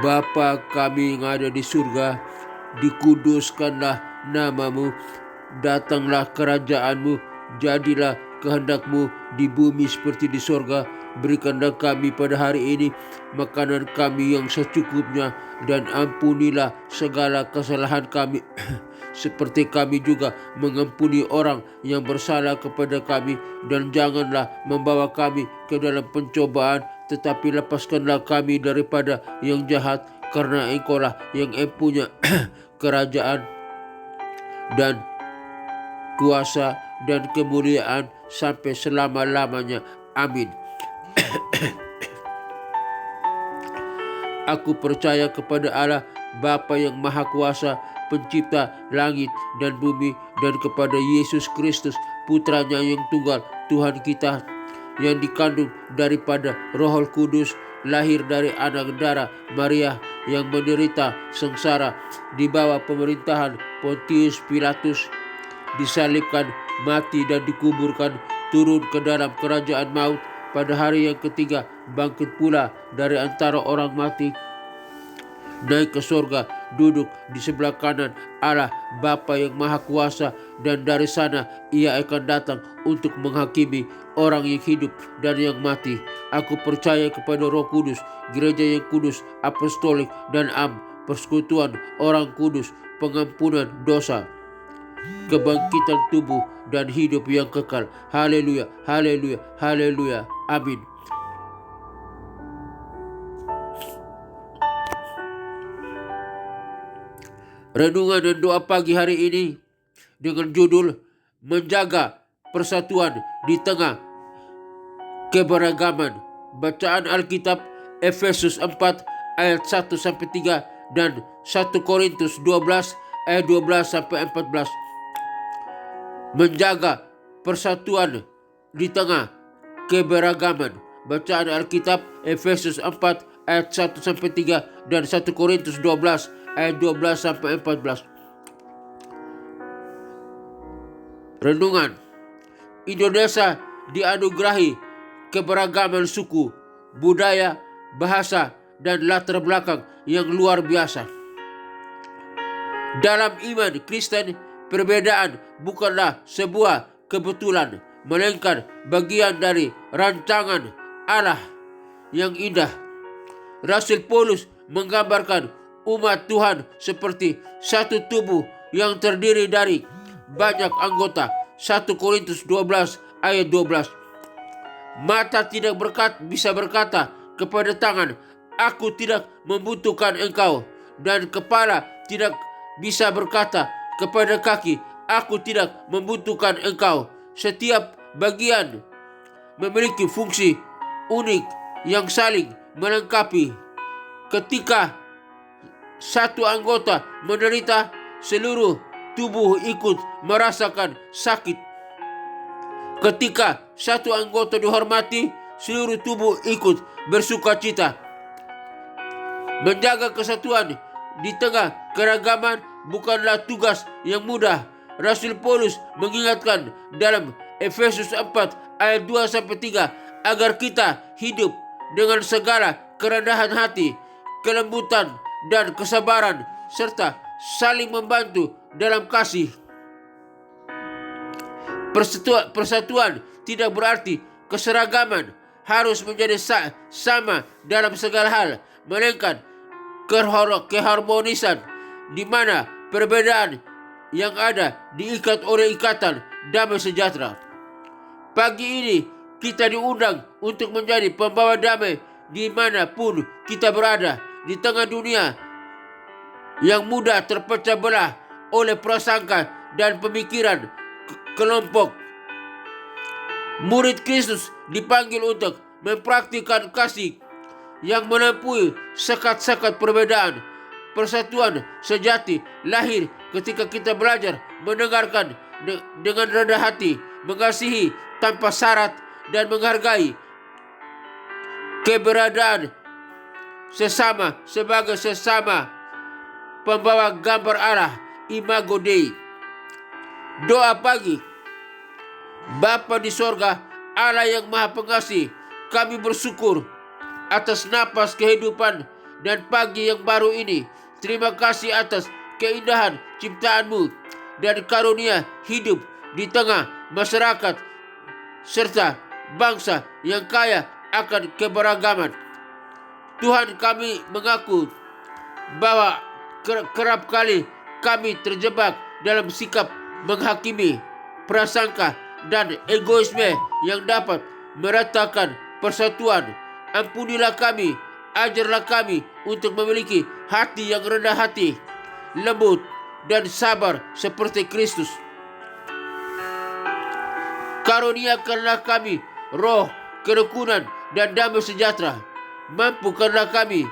Bapa kami yang ada di surga, dikuduskanlah namamu, datanglah kerajaanmu, jadilah kehendakmu di bumi seperti di surga. Berikanlah kami pada hari ini makanan kami yang secukupnya, dan ampunilah segala kesalahan kami seperti kami juga mengampuni orang yang bersalah kepada kami, dan janganlah membawa kami ke dalam pencobaan, tetapi lepaskanlah kami daripada yang jahat, karena Engkau-lah yang empunya kerajaan dan kuasa dan kemuliaan sampai selama-lamanya. Amin. Aku percaya kepada Allah, Bapa yang Maha Kuasa, pencipta langit dan bumi, dan kepada Yesus Kristus, Putranya yang tunggal, Tuhan kita, yang dikandung daripada Roh Kudus, lahir dari anak darah Maria, yang menderita sengsara di bawah pemerintahan Pontius Pilatus, disalibkan, mati dan dikuburkan, turun ke dalam kerajaan maut, pada hari yang ketiga bangkit pula dari antara orang mati, naik ke surga, duduk di sebelah kanan Allah Bapa yang Maha Kuasa, dan dari sana Ia akan datang untuk menghakimi orang yang hidup dan yang mati. Aku percaya kepada Roh Kudus, gereja yang kudus, apostolik dan persekutuan orang kudus, pengampunan dosa, kebangkitan tubuh dan hidup yang kekal. Haleluya, haleluya, haleluya. Amin. Renungan dan doa pagi hari ini dengan judul Menjaga Persatuan di Tengah Keberagaman. Bacaan Alkitab Efesus 4 ayat 1-3 dan 1 Korintus 12 ayat 12-14. Menjaga persatuan di tengah keberagaman. Bacaan Alkitab Efesus 4 ayat 1-3 dan 1 Korintus 12 ayat 12-14. Renungan. Indonesia dianugerahi keberagaman suku, budaya, bahasa, dan latar belakang yang luar biasa. Dalam iman Kristen, perbedaan bukanlah sebuah kebetulan, melainkan bagian dari rancangan Allah yang indah. Rasul Paulus menggambarkan umat Tuhan seperti satu tubuh yang terdiri dari banyak anggota. 1 Korintus 12 ayat 12. Mata tidak bisa berkata kepada tangan, aku tidak membutuhkan engkau, dan kepala tidak bisa berkata kepada kaki, aku tidak membutuhkan engkau. Setiap bagian memiliki fungsi unik yang saling melengkapi. Ketika satu anggota menderita, seluruh tubuh ikut merasakan sakit. Ketika satu anggota dihormati, seluruh tubuh ikut bersukacita. Menjaga kesatuan di tengah keragaman bukanlah tugas yang mudah. Rasul Paulus mengingatkan dalam Efesus 4 ayat 2-3 agar kita hidup dengan segala kerendahan hati, kelembutan dan kesabaran, serta saling membantu dalam kasih. Persatuan tidak berarti keseragaman harus menjadi sama dalam segala hal, melainkan keharmonisan di mana perbedaan yang ada diikat oleh ikatan damai sejahtera. Pagi ini kita diundang untuk menjadi pembawa damai dimanapun kita berada di tengah dunia yang mudah terpecah belah oleh prasangka dan pemikiran kelompok. Murid Kristus dipanggil untuk mempraktikkan kasih yang melampaui sekat-sekat perbedaan. Persatuan sejati lahir ketika kita belajar mendengarkan dengan rendah hati, mengasihi tanpa syarat, dan menghargai keberadaan sesama sebagai sesama pembawa gambar Allah, Imago Dei. Doa pagi. Bapa di sorga, Allah yang Maha Pengasih, kami bersyukur atas napas kehidupan dan pagi yang baru ini. Terima kasih atas keindahan ciptaanmu dan karunia hidup di tengah masyarakat serta bangsa yang kaya akan keberagaman. Tuhan, kami mengaku bahwa kerap kali kami terjebak dalam sikap menghakimi, prasangka, dan egoisme yang dapat meratakan persatuan. Ampunilah kami, ajarlah kami untuk memiliki hati yang rendah hati, lembut, dan sabar seperti Kristus. Karuniakanlah kami roh kerukunan dan damai sejahtera. Mampukanlah kami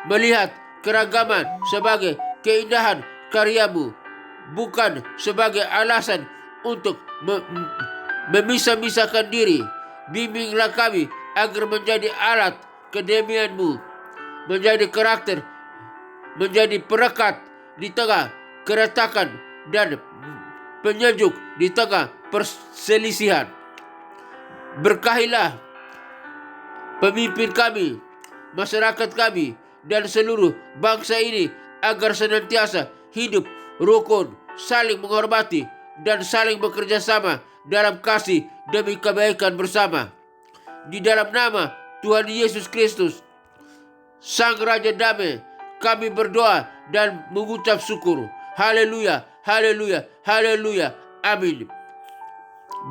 melihat keragaman sebagai keindahan karyamu, bukan sebagai alasan untuk memisah-misahkan diri. Bimbinglah kami agar menjadi alat kedamaianmu, menjadi karakter, menjadi perekat di tengah keretakan, dan penyejuk di tengah perselisihan. Berkahilah pemimpin kami, masyarakat kami, dan seluruh bangsa ini agar senantiasa hidup rukun, saling menghormati, dan saling bekerja sama dalam kasih demi kebaikan bersama. Di dalam nama Tuhan Yesus Kristus, Sang Raja Damai, kami berdoa dan mengucap syukur. Haleluya, haleluya, haleluya, amin.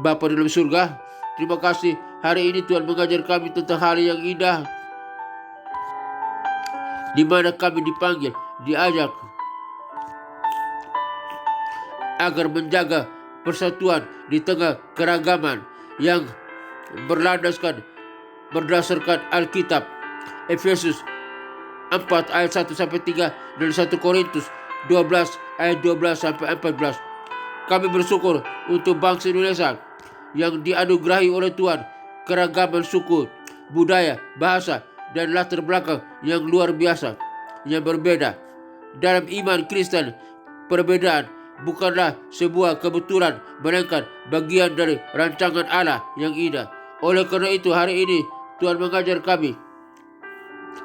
Bapa di dalam surga, terima kasih hari ini Tuhan mengajar kami tentang hari yang indah, di mana kami dipanggil, diajak agar menjaga persatuan di tengah keragaman yang berdasarkan Alkitab. Efesus 4 ayat 1-3 dan 1 Korintus 12 ayat 12-14. Kami bersyukur untuk bangsa Indonesia yang dianugerahi oleh Tuhan keragaman suku, budaya, bahasa, dan latar belakang yang luar biasa, yang berbeda. Dalam iman Kristen, perbedaan bukanlah sebuah kebetulan, melainkan bagian dari rancangan Allah yang indah. Oleh karena itu hari ini Tuhan mengajar kami,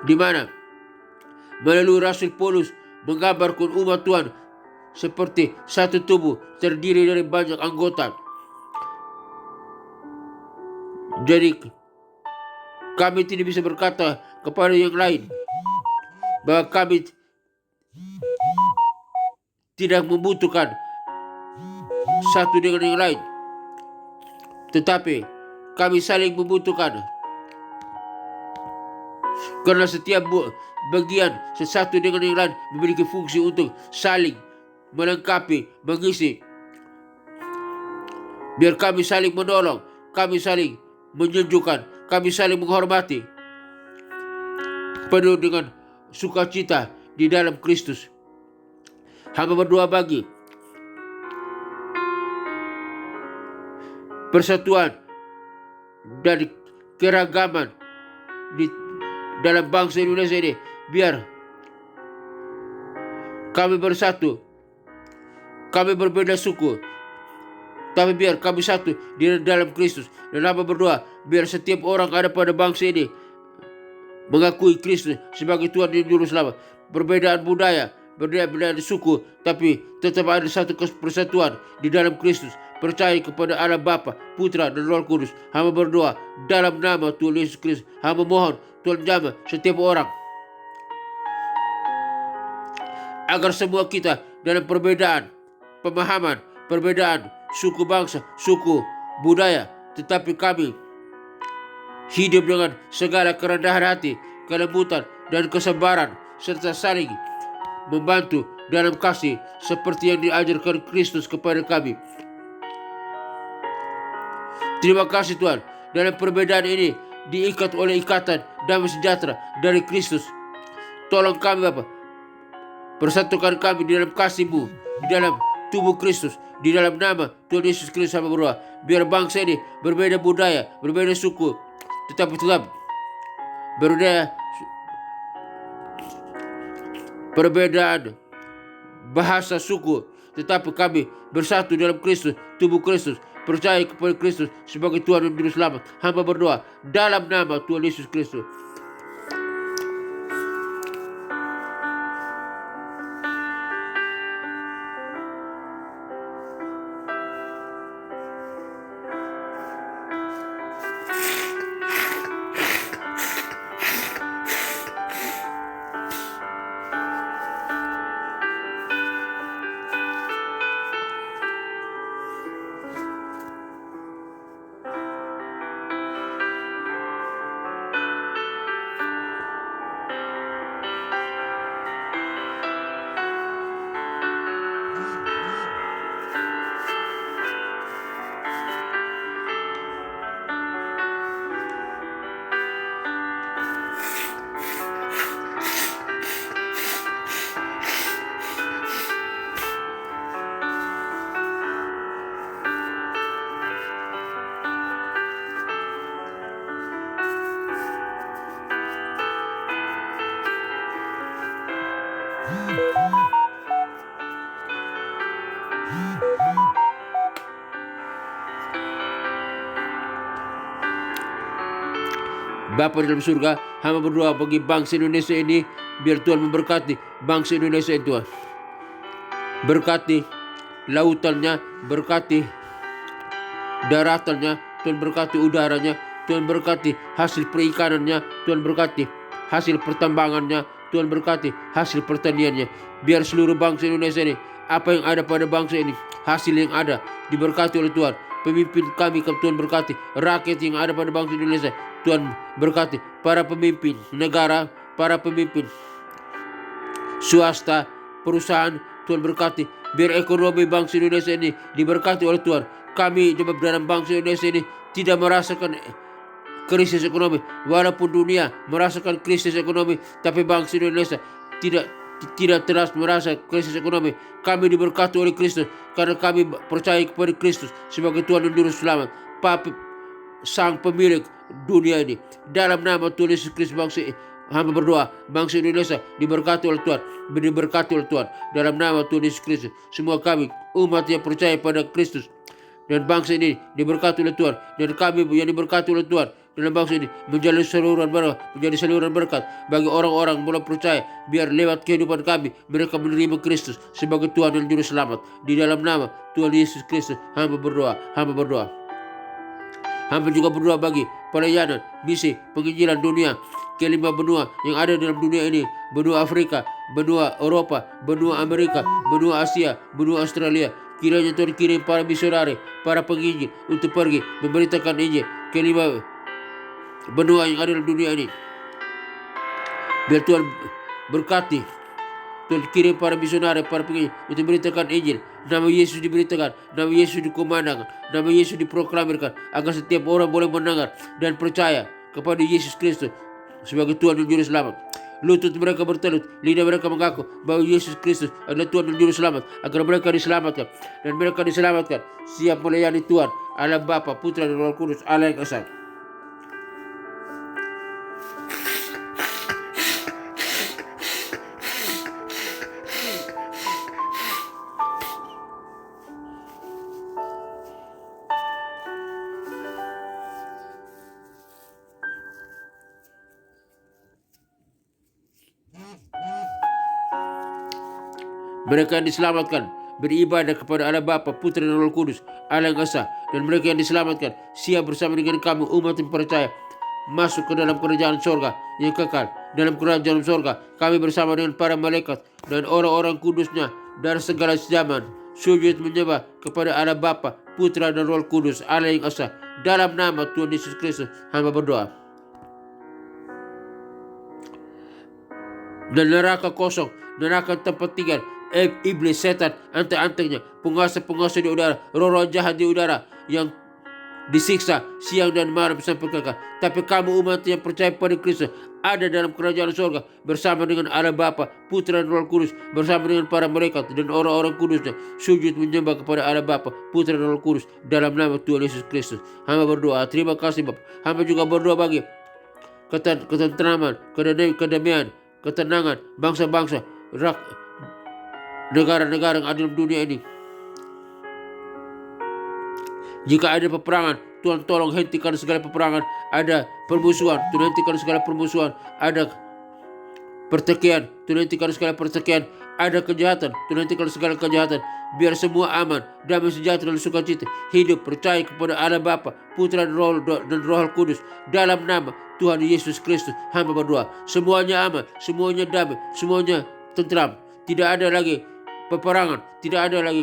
di mana melalui Rasul Paulus menggambarkan umat Tuhan seperti satu tubuh terdiri dari banyak anggota. Jadi kami tidak bisa berkata kepada yang lain bahwa kami tidak membutuhkan satu dengan yang lain, tetapi kami saling membutuhkan, karena setiap bagian satu dengan yang lain memiliki fungsi untuk saling melengkapi, mengisi. Biar kami saling menolong, kami saling menyejukkan, kami saling menghormati, penuh dengan sukacita di dalam Kristus. Hamba berdoa bagi persatuan dan keragaman di dalam bangsa Indonesia ini. Biar kami bersatu, kami berbeda suku, tapi biar kami satu di dalam Kristus. Dan hamba berdoa biar setiap orang ada pada bangsa ini mengakui Kristus sebagai Tuhan dan Juru Selamat. Perbedaan budaya, berbeda suku, tapi tetap ada satu persatuan di dalam Kristus. Percaya kepada Allah Bapa, Putra, dan Roh Kudus. Hamba berdoa dalam nama Tuhan Yesus Kristus. Hamba mohon Tuhan jamah setiap orang agar semua kita dalam perbedaan pemahaman, perbedaan suku bangsa, suku budaya, tetapi kami hidup dengan segala kerendahan hati, kelembutan, dan kesabaran, serta saling membantu dalam kasih seperti yang diajarkan Kristus kepada kami. Terima kasih Tuhan, dalam perbedaan ini diikat oleh ikatan damai sejahtera dari Kristus. Tolong kami Bapa, persatukan kami di dalam kasih-Mu, di dalam tubuh Kristus, di dalam nama Tuhan Yesus Kristus. Hamba berdoa biar bangsa ini berbeda budaya, berbeda suku, tetapi tetap berbeda perbedaan bahasa suku, tetapi kami bersatu dalam Kristus, tubuh Kristus, percaya kepada Kristus sebagai Tuhan dan Juru Selamat. Hamba berdoa dalam nama Tuhan Yesus Kristus. Bapa di dalam surga, hamba berdoa bagi bangsa Indonesia ini, biar Tuhan memberkati bangsa Indonesia ini Tuhan. Berkati lautannya, berkati daratannya, Tuhan berkati udaranya, Tuhan berkati hasil perikanannya, Tuhan berkati hasil pertambangannya, Tuhan berkati hasil pertaniannya. Biar seluruh bangsa Indonesia ini, apa yang ada pada bangsa ini, hasil yang ada diberkati oleh Tuhan. Pemimpin kami Tuhan berkati, rakyat yang ada pada bangsa Indonesia Tuhan berkati, para pemimpin negara, para pemimpin swasta, perusahaan Tuhan berkati. Biar ekonomi bangsa Indonesia ini diberkati oleh Tuhan. Kami dalam bangsa Indonesia ini tidak merasakan krisis ekonomi. Walaupun dunia merasakan krisis ekonomi, tapi bangsa Indonesia tidak terus merasa krisis ekonomi. Kami diberkati oleh Kristus karena kami percaya kepada Kristus sebagai Tuhan dan Juru Selamat, Sang Pemilik dunia ini. Dalam nama Tuhan Yesus Kristus hamba berdoa, bangsa Indonesia diberkati oleh Tuhan, diberkati oleh Tuhan. Dalam nama Tuhan Yesus Kristus, semua kami umat yang percaya pada Kristus dan bangsa ini diberkati oleh Tuhan, dan kami yang diberkati oleh Tuhan dalam bangsa ini menjadi saluran berkat bagi orang-orang mulai percaya. Biar lewat kehidupan kami mereka menerima Kristus sebagai Tuhan dan Juru Selamat. Di dalam nama Tuhan Yesus Kristus hamba berdoa. Hamba juga berdoa bagi pelayanan misi penginjilan dunia, kelima benua yang ada dalam dunia ini, benua Afrika, benua Eropa, benua Amerika, benua Asia, benua Australia. Kiranya Tuhan kirim para misionari, para penginjil untuk pergi memberitakan Injil kelima benua yang ada dalam dunia ini. Biar Tuhan berkati, Tuhan kirim para misionari, para penginjil untuk memberitakan Injil. Nama Yesus diberitakan, nama Yesus dikumandangkan, nama Yesus diproklamirkan, agar setiap orang boleh mendengar dan percaya kepada Yesus Kristus sebagai Tuhan dan Juru Selamat. Lutut mereka bertelut, lidah mereka mengaku bahwa Yesus Kristus adalah Tuhan dan Juru Selamat, agar mereka diselamatkan. Dan mereka diselamatkan siap melayani Tuhan Allah Bapa, Putra dan Roh Kudus, Allah yang Esa. Mereka yang diselamatkan beribadah kepada Allah Bapa, Putra dan Roh Kudus, Allah yang Esa. Dan mereka yang diselamatkan siap bersama dengan kami umat yang percaya masuk ke dalam kerajaan sorga yang kekal. Dalam kerajaan sorga kami bersama dengan para malaikat dan orang-orang kudusnya dari segala zaman sujud menyembah kepada Allah Bapa, Putra dan Roh Kudus, Allah yang Esa. Dalam nama Tuhan Yesus Kristus hamba berdoa. Dan neraka kosong, neraka tempat tinggal iblis, setan, antek-anteknya, penguasa-penguasa di udara, roh-roh jahat di udara yang disiksa siang dan malam sampai kekal. Tapi kamu umat yang percaya pada Kristus ada dalam kerajaan surga bersama dengan Allah Bapa, Putra dan Roh Kudus, bersama dengan para malaikat dan orang-orang kudusnya sujud menyembah kepada Allah Bapa, Putra dan Roh Kudus dalam nama Tuhan Yesus Kristus. Hamba berdoa, terima kasih Bapak. Hamba juga berdoa bagi ketentraman, kedamaian, ketenangan bangsa-bangsa, negara-negara yang ada dalam dunia ini. Jika ada peperangan, Tuhan tolong hentikan segala peperangan. Ada permusuhan, Tuhan hentikan segala permusuhan. Ada pertikaian, Tuhan hentikan segala pertikaian. Ada kejahatan, Tuhan hentikan segala kejahatan. Biar semua aman, damai, sejahtera dan sukacita. Hidup percaya kepada Allah Bapa, Putra dan Roh Kudus dalam nama Tuhan Yesus Kristus hamba berdoa. Semuanya aman, semuanya damai, semuanya tentram. Tidak ada lagi peperangan, tidak ada lagi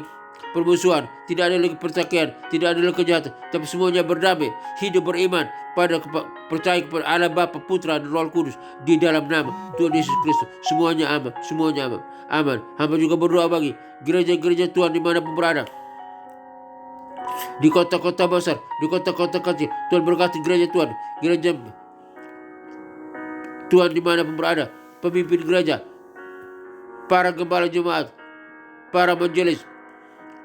permusuhan, tidak ada lagi pertikaian, tidak ada lagi kejahatan, tapi semuanya berdamai, hidup beriman percaya kepada Allah Bapa, Putra dan Roh Kudus di dalam nama Tuhan Yesus Kristus. Semuanya aman, semuanya aman. Aman. Hamba juga berdoa bagi gereja-gereja Tuhan dimanapun berada, di kota-kota besar, di kota-kota kecil. Tuhan berkati gereja Tuhan, gereja Tuhan dimanapun berada, pemimpin gereja, para gembala jemaat, para majelis,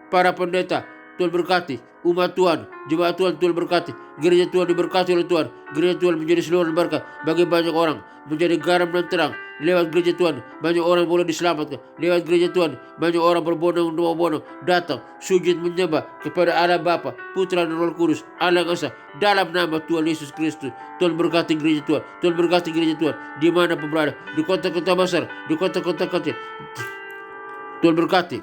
para pendeta, Tuhan berkati. Umat Tuhan, jemaat Tuhan, Tuhan berkati. Gereja Tuhan diberkati oleh Tuhan. Gereja Tuhan menjadi seluruh berkat bagi banyak orang. Menjadi garam dan terang. Lewat gereja Tuhan, banyak orang boleh diselamatkan. Lewat gereja Tuhan, banyak orang berbondong-bondong datang, sujud menyembah kepada Allah Bapa, Putra dan Roh Kudus, Allah yang Esa, dalam nama Tuhan Yesus Kristus. Tuhan berkati gereja Tuhan. Tuhan berkati gereja Tuhan. Di mana pun berada, di kota-kota besar, di kota-kota kecil. Tuhan berkati.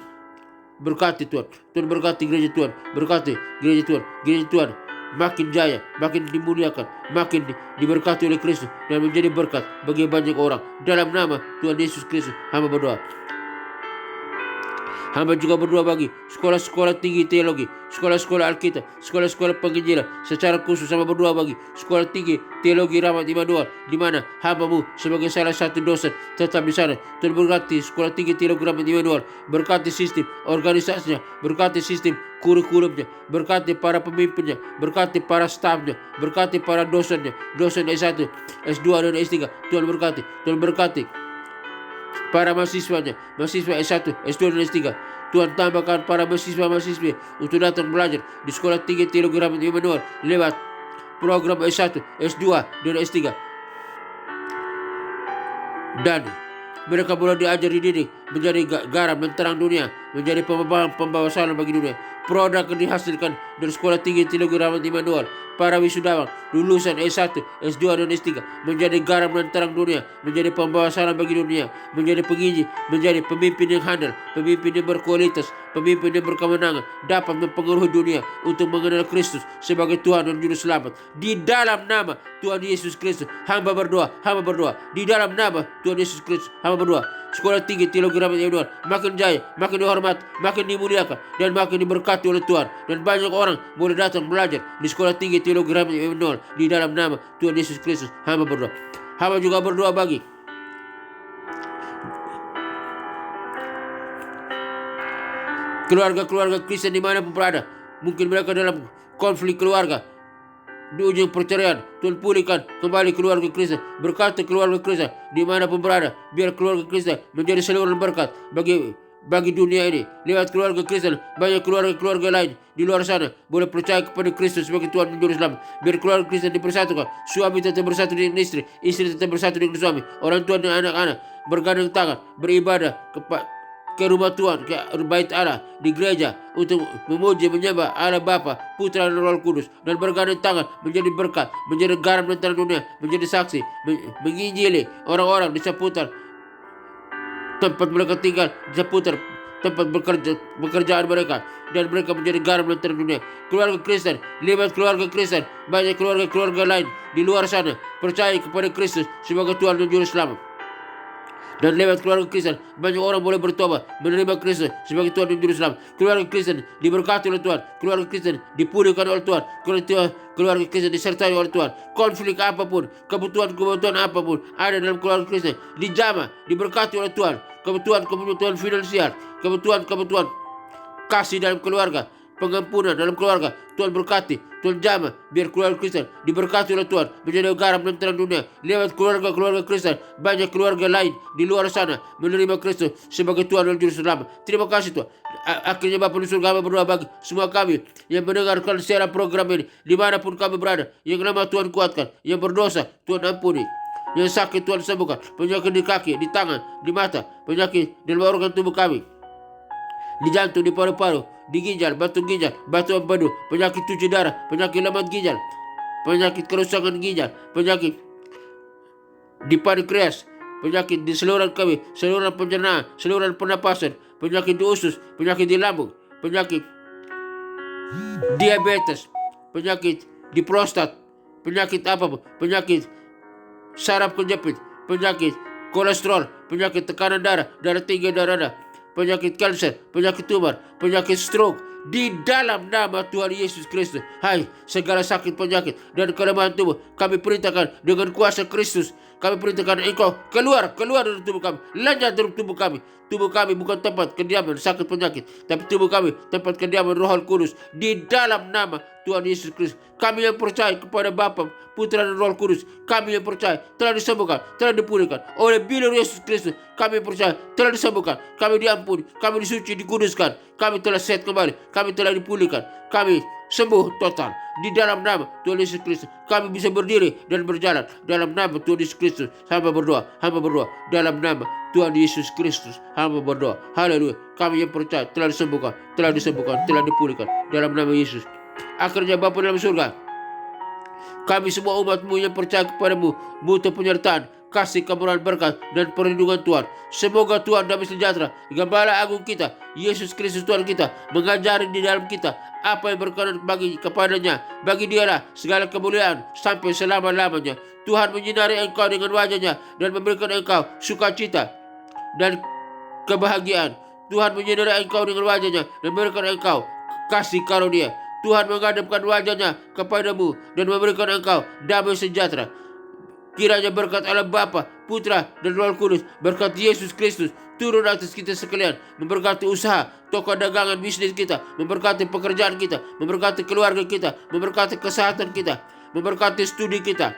Berkati Tuhan. Tuhan berkati gereja Tuhan. Berkati gereja Tuhan. Gereja Tuhan makin jaya, makin dimuliakan, makin diberkati oleh Kristus dan menjadi berkat bagi banyak orang. Dalam nama Tuhan Yesus Kristus, hamba berdoa. Hamba juga berdoa bagi sekolah-sekolah tinggi teologi, sekolah-sekolah Alkitab, sekolah-sekolah penginjilan. Secara khusus hamba berdoa bagi sekolah tinggi teologi Rahmat Immanuel, di mana hambamu sebagai salah satu dosen tetap di sana. Tuhan berkati sekolah tinggi teologi Rahmat Immanuel, berkati sistem organisasinya, berkati sistem kurikulumnya, berkati para pemimpinnya, berkati para stafnya, berkati para dosennya, dosen S1, S2 dan S3. Tuhan berkati, Tuhan berkati para mahasiswanya, mahasiswa S1, S2 dan S3. Tuhan tambahkan para mahasiswa-mahasiswi untuk datang belajar di sekolah tinggi teologi Rahmat Immanuel lewat program S1, S2 dan S3. Dan mereka boleh diajar dididik menjadi garam dan terang dunia, menjadi pembawa salam bagi dunia. Produk yang dihasilkan dari sekolah tinggi teologi Rahmat Immanuel, para wisudawan lulusan S1, S2 dan S3 menjadi garam dan terang dunia, menjadi pembawa salam bagi dunia, menjadi penginjil, menjadi pemimpin yang handal, pemimpin yang berkualitas, pemimpin yang berkemenangan, dapat mempengaruhi dunia untuk mengenal Kristus sebagai Tuhan dan Juru Selamat. Di dalam nama Tuhan Yesus Kristus, hamba berdoa. Di dalam nama Tuhan Yesus Kristus, hamba berdoa. Sekolah tinggi teologi Rahmat Immanuel makin jaya, makin dihormati, makin dimuliakan, dan makin diberkati oleh Tuhan. Dan banyak orang boleh datang belajar di sekolah tinggi teologi Rahmat Immanuel. Di dalam nama Tuhan Yesus Kristus, hamba berdoa. Hamba juga berdoa bagi keluarga-keluarga Kristen dimanapun berada. Mungkin mereka dalam konflik keluarga, di ujung perceraian. Tuhan pulihkan kembali keluarga Kristen, berkati keluarga Kristen dimanapun berada. Biar keluarga Kristen menjadi saluran berkat bagi dunia ini. Lewat keluarga Kristen, banyak keluarga-keluarga lain di luar sana boleh percaya kepada Kristus sebagai Tuhan dan Juru Selamat. Biar keluarga Kristen dipersatukan, suami tetap bersatu dengan istri tetap bersatu dengan suami, orang tua dan anak-anak bergandeng tangan, beribadah ke rumah Tuhan, ke bait Allah, di gereja untuk memuji menyembah Allah Bapa, Putra dan Roh Kudus, dan bergandeng tangan menjadi berkat, menjadi garam dan terang dunia, menjadi saksi, menginjili orang-orang di seputar tempat mereka tinggal, di seputar tempat pekerjaan mereka, dan mereka menjadi garam dan terang dunia. Keluarga Kristen, lewat keluarga Kristen, banyak keluarga-keluarga lain di luar sana percaya kepada Kristus sebagai Tuhan dan Juru Selamat. Dan lewat keluarga Kristen, banyak orang boleh bertobat, menerima Kristus sebagai Tuhan dan Juru Selamat. Keluarga Kristen diberkati oleh Tuhan, keluarga Kristen dipulihkan oleh Tuhan, keluarga Kristen disertai oleh Tuhan. Konflik apapun, kebutuhan apapun ada dalam keluarga Kristen dijamah, diberkati oleh Tuhan. Kebutuhan finansial, kebutuhan kasih dalam keluarga, pengampunan dalam keluarga, Tuhan berkati, Tuhan jamah, biar keluarga Kristen diberkati oleh Tuhan, menjadi garam dan terang dunia. Lewat keluarga Kristen, banyak keluarga lain di luar sana menerima Kristus sebagai Tuhan dan Juru Selamat. Terima kasih Tuhan. Akhirnya Bapa di surga, kami berdoa bagi semua kami yang mendengarkan secara program ini, dimanapun kami berada. Yang nama Tuhan kuatkan, yang berdosa Tuhan ampuni, yang sakit Tuhan sembuhkan, penyakit di kaki, di tangan, di mata, penyakit di luar organ tubuh kami, di jantung, di paru-paru, di ginjal, batu empedu, penyakit cuci darah, penyakit lemah ginjal, penyakit kerusakan ginjal, penyakit di pankreas, penyakit di saluran kami, saluran pencernaan, saluran pernapasan, penyakit di usus, penyakit di lambung, penyakit diabetes, penyakit di prostat, penyakit apapun, penyakit saraf kejepit, penyakit kolesterol, penyakit tekanan darah, darah tinggi, darah rendah, penyakit kanker, penyakit tumor, penyakit stroke, di dalam nama Tuhan Yesus Kristus. Hai, segala sakit penyakit dan kelemahan tubuh kami perintahkan dengan kuasa Kristus. Kami perintahkan engkau keluar dari tubuh kami, lenyap dari tubuh kami. Tubuh kami bukan tempat kediaman sakit penyakit, tapi tubuh kami tempat kediaman Roh Kudus. Di dalam nama Tuhan Yesus Kristus. Kami yang percaya kepada Bapa, Putra dan Roh Kudus, kami yang percaya telah disembuhkan, telah dipulihkan oleh bilir Yesus Kristus. Kami percaya telah disembuhkan, kami diampuni, kami disuci, dikuduskan, kami telah sehat kembali, kami telah dipulihkan, kami sembuh total di dalam nama Tuhan Yesus Kristus. Kami bisa berdiri dan berjalan dalam nama Tuhan Yesus Kristus. Hamba berdoa dalam nama Tuhan Yesus Kristus. Hamba berdoa, haleluya. Kami yang percaya telah disembuhkan, telah dipulihkan dalam nama Yesus. Akhirnya Bapa dalam surga, kami semua umat-Mu yang percaya kepadamu, butuh penyertaan, kasih, kemurahan, berkat, dan perlindungan Tuhan. Semoga Tuhan damai sejahtera, Gembala Agung kita, Yesus Kristus Tuhan kita, mengajari di dalam kita apa yang berkenan bagi kepadanya. Bagi Dialah segala kemuliaan sampai selama-lamanya. Tuhan menyinari engkau dengan wajahnya dan memberikan engkau sukacita dan kebahagiaan. Tuhan menyinari engkau dengan wajahnya dan memberikan engkau kasih karunia. Tuhan menghadapkan wajahnya kepadamu dan memberikan engkau damai sejahtera. Kiranya berkat Allah Bapa, Putra, dan Roh Kudus, berkat Yesus Kristus turun atas kita sekalian, memberkati usaha, toko dagangan, bisnis kita, memberkati pekerjaan kita, memberkati keluarga kita, memberkati kesehatan kita, memberkati studi kita,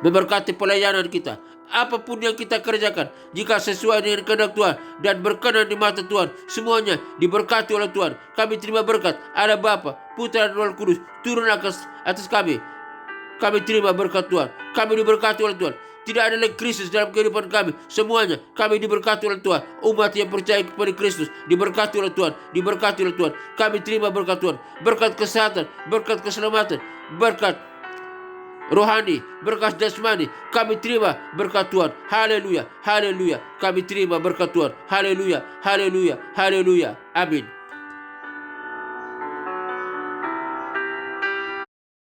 memberkati pelayanan kita. Apapun yang kita kerjakan, jika sesuai dengan kehendak Tuhan dan berkenan di mata Tuhan, semuanya diberkati oleh Tuhan. Kami terima berkat Allah Bapa, Putra, dan Roh Kudus turun atas kami. Kami terima berkat Tuhan. Kami diberkati oleh Tuhan. Tidak ada lagi krisis dalam kehidupan kami. Semuanya kami diberkati oleh Tuhan. Umat yang percaya kepada Kristus diberkati oleh Tuhan. Diberkati oleh Tuhan. Kami terima berkat Tuhan. Berkat kesehatan, berkat keselamatan, berkat rohani, berkat jasmani. Kami terima berkat Tuhan. Haleluya, haleluya. Kami terima berkat Tuhan. Haleluya, haleluya, haleluya. Amin.